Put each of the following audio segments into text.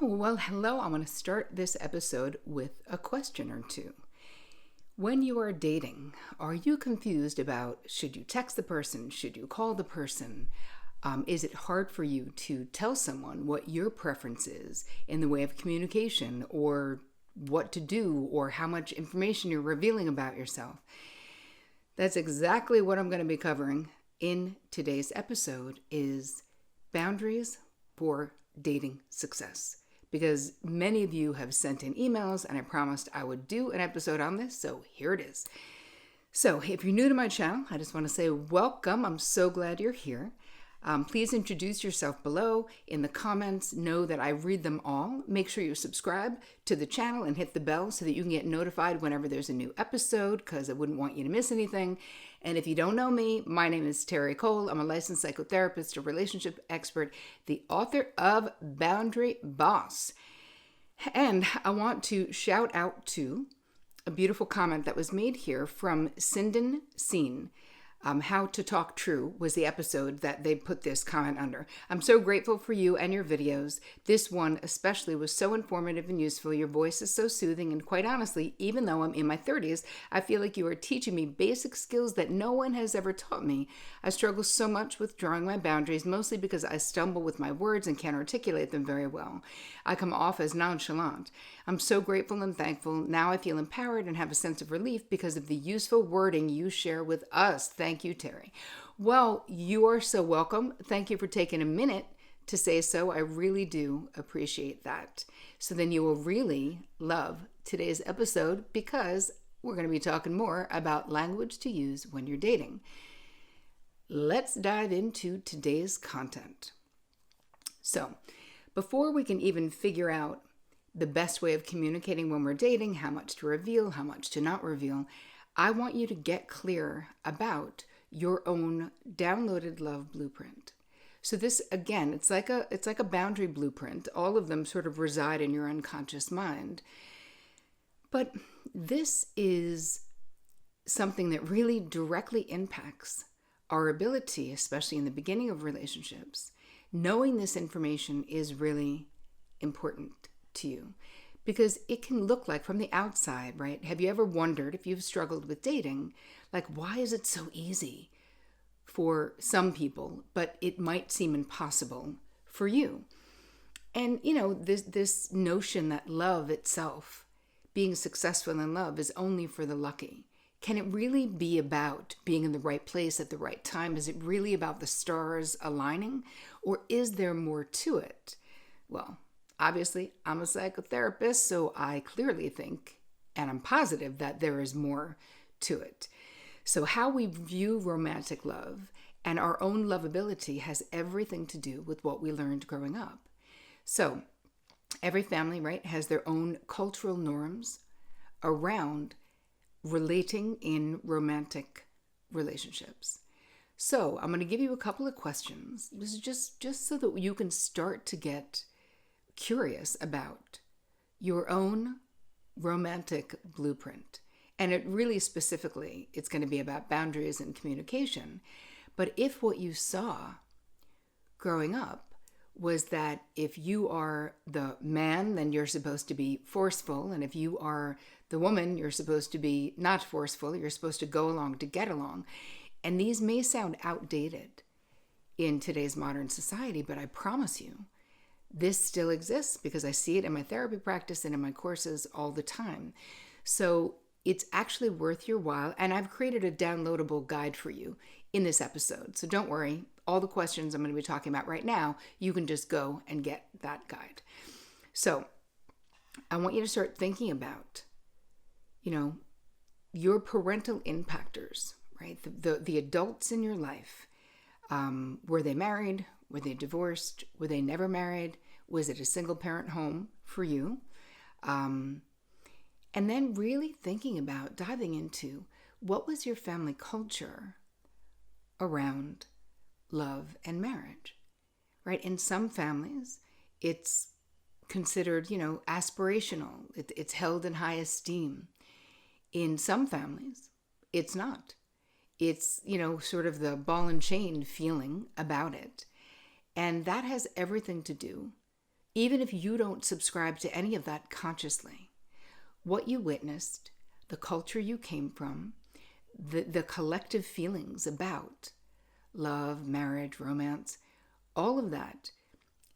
Well, hello. I want to start this episode with a question or two. When you are dating, are you confused about should you text the person? Should you call the person? Is it hard for you to tell someone what your preference is in the way of communication, or what to do, or how much information you're revealing about yourself? That's exactly what I'm going to be covering in today's episode, is boundaries for dating success. Because many of you have sent in emails and I promised I would do an episode on this, so here it is. So if you're new to my channel, I just want to say welcome. I'm so glad you're here. Please introduce yourself below in the comments. Know that I read them all. Make sure you subscribe to the channel and hit the bell so that you can get notified whenever there's a new episode, because I wouldn't want you to miss anything. And if you don't know me, my name is Terri Cole. I'm a licensed psychotherapist, a relationship expert, the author of Boundary Boss. And I want to shout out to a beautiful comment that was made here from Sinden Scene. How to Talk True was the episode that they put this comment under. I'm so grateful for you and your videos. This one especially was so informative and useful. Your voice is so soothing, and quite honestly, even though I'm in my 30s, I feel like you are teaching me basic skills that no one has ever taught me. I struggle so much with drawing my boundaries, mostly because I stumble with my words and can't articulate them very well. I come off as nonchalant. I'm so grateful and thankful. Now I feel empowered and have a sense of relief because of the useful wording you share with us. Thank you, Terri. Well, you are so welcome. Thank you for taking a minute to say so. I really do appreciate that. So then you will really love today's episode, because we're going to be talking more about language to use when you're dating. Let's dive into today's content. So before we can even figure out the best way of communicating when we're dating, how much to reveal, how much to not reveal, I want you to get clear about your own downloaded love blueprint. So this, again, it's like a boundary blueprint. All of them sort of reside in your unconscious mind. But this is something that really directly impacts our ability, especially in the beginning of relationships. Knowing this information is really important to you, because it can look like from the outside, right? Have you ever wondered, if you've struggled with dating, like, why is it so easy for some people, but it might seem impossible for you? And, this notion that love itself, being successful in love, is only for the lucky. Can it really be about being in the right place at the right time? Is it really about the stars aligning? Or is there more to it? Well, obviously, I'm a psychotherapist, so I clearly think, and I'm positive, that there is more to it. So how we view romantic love and our own lovability has everything to do with what we learned growing up. So every family, right, has their own cultural norms around relating in romantic relationships. So I'm going to give you a couple of questions. This is just so that you can start to get curious about your own romantic blueprint. And it really specifically, it's going to be about boundaries and communication. But if what you saw growing up was that if you are the man, then you're supposed to be forceful. And if you are the woman, you're supposed to be not forceful. You're supposed to go along to get along. And these may sound outdated in today's modern society, but I promise you, this still exists, because I see it in my therapy practice and in my courses all the time. So it's actually worth your while. And I've created a downloadable guide for you in this episode. So don't worry, all the questions I'm going to be talking about right now, you can just go and get that guide. So I want you to start thinking about, your parental impactors, right? The adults in your life. Were they married? Were they divorced? Were they never married? Was it a single parent home for you? And then really thinking about diving into, what was your family culture around love and marriage, right? In some families, it's considered, aspirational. It's held in high esteem. In some families, it's not. It's, sort of the ball and chain feeling about it. And that has everything to do, even if you don't subscribe to any of that consciously, what you witnessed, the culture you came from, the collective feelings about love, marriage, romance, all of that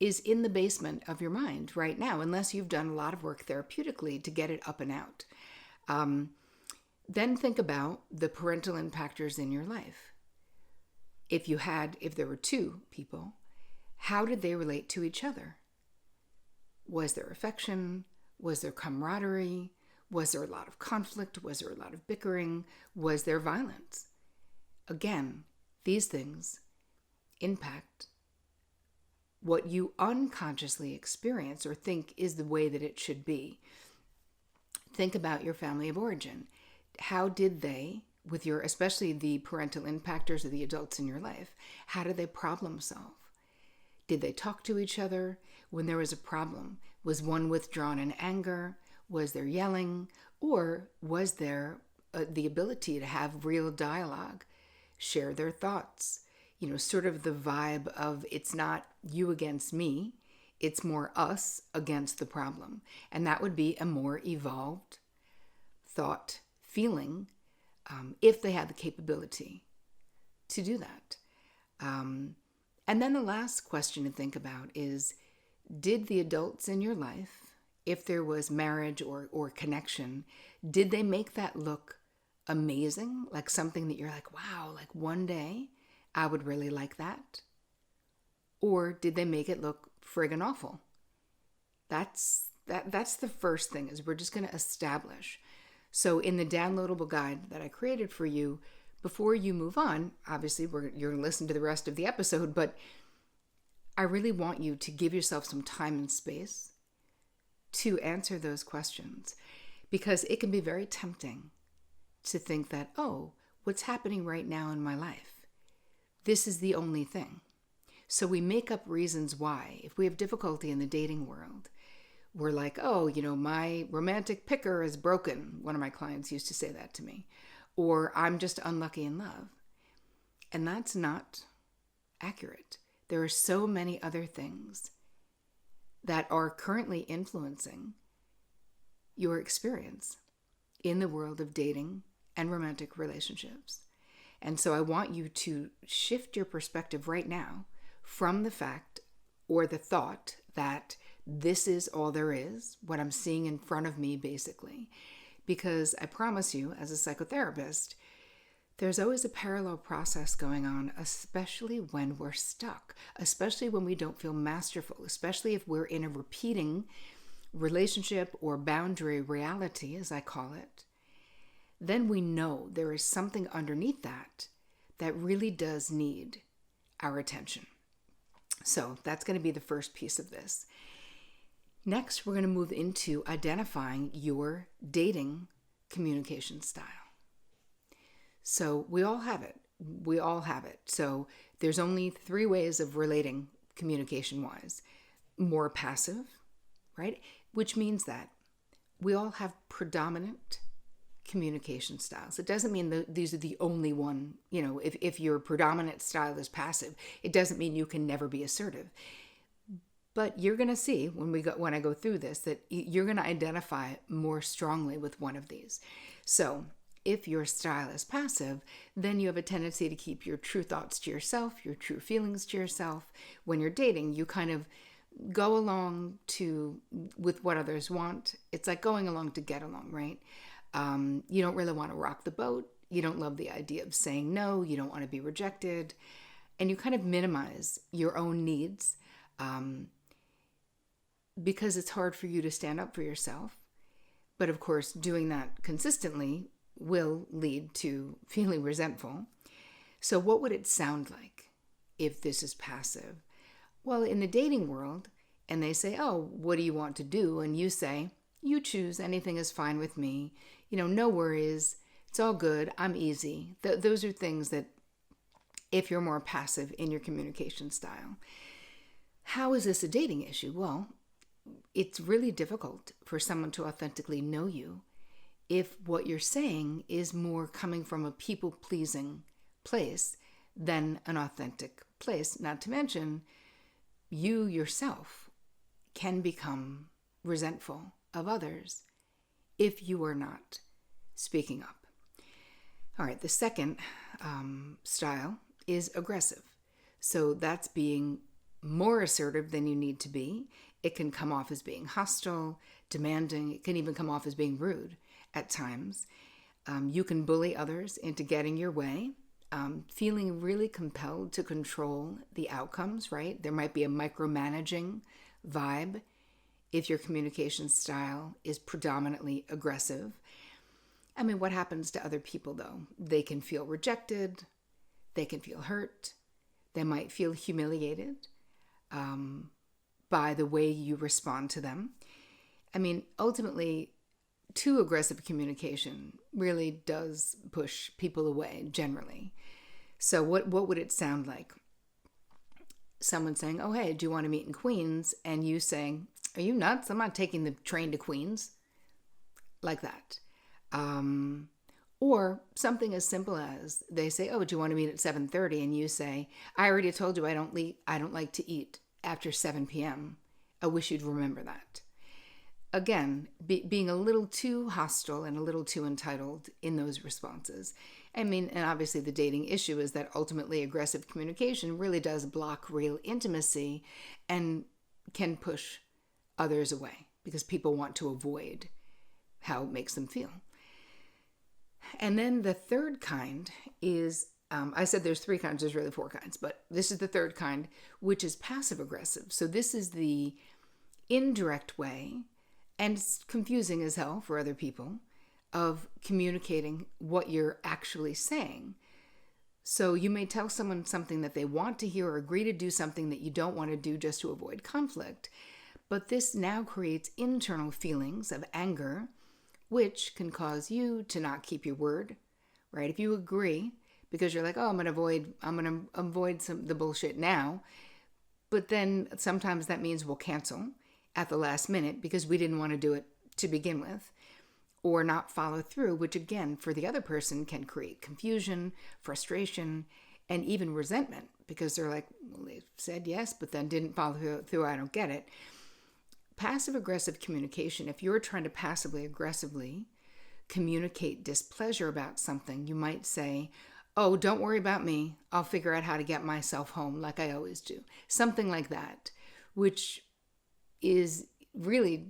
is in the basement of your mind right now, unless you've done a lot of work therapeutically to get it up and out. Then think about the parental impactors in your life. If there were two people, how did they relate to each other? Was there affection? Was there camaraderie? Was there a lot of conflict? Was there a lot of bickering? Was there violence? Again, these things impact what you unconsciously experience or think is the way that it should be. Think about your family of origin. How did they, with your, especially the parental impactors or the adults in your life, how did they problem solve? Did they talk to each other? When there was a problem, was one withdrawn in anger? Was there yelling? Or was there the ability to have real dialogue, share their thoughts? Sort of the vibe of it's not you against me, it's more us against the problem. And that would be a more evolved thought, feeling, if they had the capability to do that. And then the last question to think about is, did the adults in your life, if there was marriage or connection, did they make that look amazing? Like something that you're like, wow, like one day I would really like that? Or did they make it look friggin' awful? That's the first thing, is we're just going to establish. So in the downloadable guide that I created for you, before you move on, obviously you're going to listen to the rest of the episode, but I really want you to give yourself some time and space to answer those questions, because it can be very tempting to think that, oh, what's happening right now in my life, this is the only thing. So we make up reasons why. If we have difficulty in the dating world, we're like, oh, my romantic picker is broken. One of my clients used to say that to me. Or I'm just unlucky in love. And that's not accurate. There are so many other things that are currently influencing your experience in the world of dating and romantic relationships. And so I want you to shift your perspective right now from the fact or the thought that this is all there is, what I'm seeing in front of me, basically. Because I promise you, as a psychotherapist, there's always a parallel process going on, especially when we're stuck, especially when we don't feel masterful, especially if we're in a repeating relationship or boundary reality, as I call it. Then we know there is something underneath that really does need our attention. So that's going to be the first piece of this. Next, we're going to move into identifying your dating communication style. So we all have it. So there's only 3 ways of relating communication-wise. More passive, right? Which means that we all have predominant communication styles. It doesn't mean that these are the only one. If your predominant style is passive, it doesn't mean you can never be assertive. But you're going to see when I go through this that you're going to identify more strongly with one of these. So if your style is passive, then you have a tendency to keep your true thoughts to yourself, your true feelings to yourself. When you're dating, you kind of go along with what others want. It's like going along to get along, right? You don't really want to rock the boat. You don't love the idea of saying no. You don't want to be rejected. And you kind of minimize your own needs because it's hard for you to stand up for yourself. But of course, doing that consistently will lead to feeling resentful. So what would it sound like if this is passive? Well, in the dating world, and they say, oh, what do you want to do? And you say, you choose, anything is fine with me. No worries. It's all good. I'm easy. Those are things that if you're more passive in your communication style. How is this a dating issue? Well, it's really difficult for someone to authentically know you if what you're saying is more coming from a people-pleasing place than an authentic place. Not to mention, you yourself can become resentful of others if you are not speaking up. All right, the second style is aggressive. So that's being more assertive than you need to be. It can come off as being hostile, demanding. It can even come off as being rude at times. You can bully others into getting your way, feeling really compelled to control the outcomes, right? There might be a micromanaging vibe if your communication style is predominantly aggressive. I mean, what happens to other people, though? They can feel rejected. They can feel hurt. They might feel humiliated by the way you respond to them. I mean, ultimately, too aggressive communication really does push people away, generally. So what would it sound like? Someone saying, oh, hey, do you want to meet in Queens? And you saying, are you nuts? I'm not taking the train to Queens. Like that. Or something as simple as they say, oh, do you want to meet at 7:30? And you say, I already told you I don't like to eat after 7 p.m. I wish you'd remember that. Again, being a little too hostile and a little too entitled in those responses. I mean, and obviously the dating issue is that ultimately aggressive communication really does block real intimacy and can push others away because people want to avoid how it makes them feel. And then the third kind is, I said there's 3 kinds, there's really 4 kinds, but this is the third kind, which is passive aggressive. So this is the indirect way, and it's confusing as hell for other people, of communicating what you're actually saying. So you may tell someone something that they want to hear or agree to do something that you don't want to do just to avoid conflict. But this now creates internal feelings of anger, which can cause you to not keep your word, right? If you agree, because you're like, oh, I'm going to avoid the bullshit now. But then sometimes that means we'll cancel at the last minute because we didn't want to do it to begin with, or not follow through, which again, for the other person can create confusion, frustration, and even resentment because they're like, well, they said yes, but then didn't follow through. I don't get it. Passive-aggressive communication, if you're trying to passively aggressively communicate displeasure about something, you might say, oh, don't worry about me. I'll figure out how to get myself home like I always do. Something like that, which is really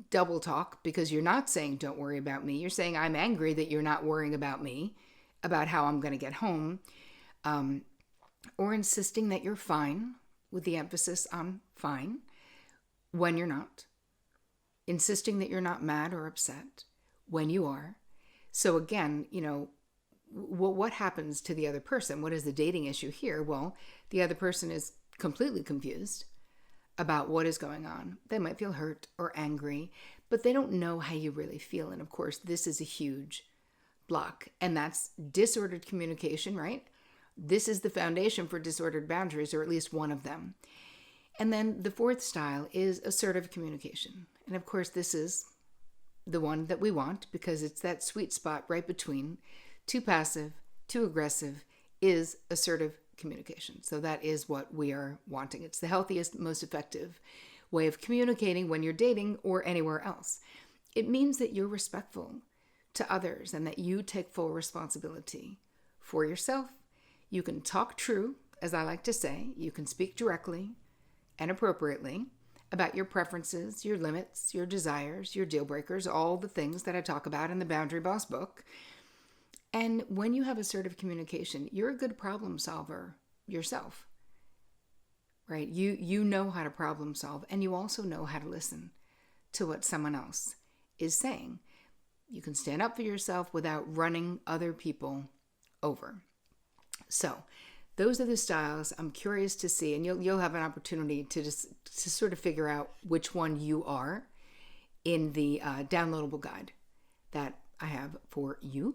double talk because you're not saying don't worry about me. You're saying I'm angry that you're not worrying about me, about how I'm going to get home, or insisting that you're fine with the emphasis on fine when you're not, insisting that you're not mad or upset when you are. So again, what happens to the other person? What is the dating issue here? Well, the other person is completely confused about what is going on. They might feel hurt or angry, but they don't know how you really feel. And of course, this is a huge block, and that's disordered communication, right? This is the foundation for disordered boundaries, or at least one of them. And then the fourth style is assertive communication. And of course, this is the one that we want because it's that sweet spot right between too passive, too aggressive is assertive communication. So that is what we are wanting. It's the healthiest, most effective way of communicating when you're dating or anywhere else. It means that you're respectful to others and that you take full responsibility for yourself. You can talk true, as I like to say. You can speak directly and appropriately about your preferences, your limits, your desires, your deal breakers, all the things that I talk about in the Boundary Boss book. And when you have assertive communication, you're a good problem solver yourself, right? You know how to problem solve, and you also know how to listen to what someone else is saying. You can stand up for yourself without running other people over. So those are the styles. I'm curious to see, and you'll have an opportunity to sort of figure out which one you are in the downloadable guide that I have for you.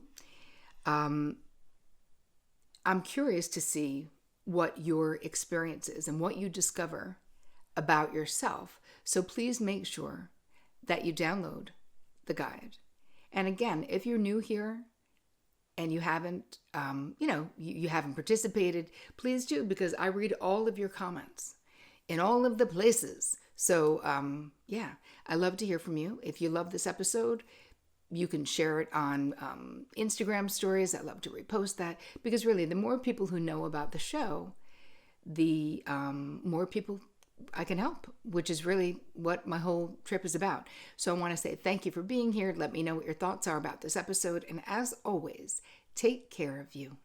I'm curious to see what your experience is and what you discover about yourself. So please make sure that you download the guide. And again, if you're new here and you haven't, you haven't participated, please do, because I read all of your comments in all of the places. So, yeah, I love to hear from you. If you love this episode, you can share it on Instagram stories. I love to repost that because really, the more people who know about the show, the more people I can help, which is really what my whole trip is about. So I want to say thank you for being here. Let me know what your thoughts are about this episode. And as always, take care of you.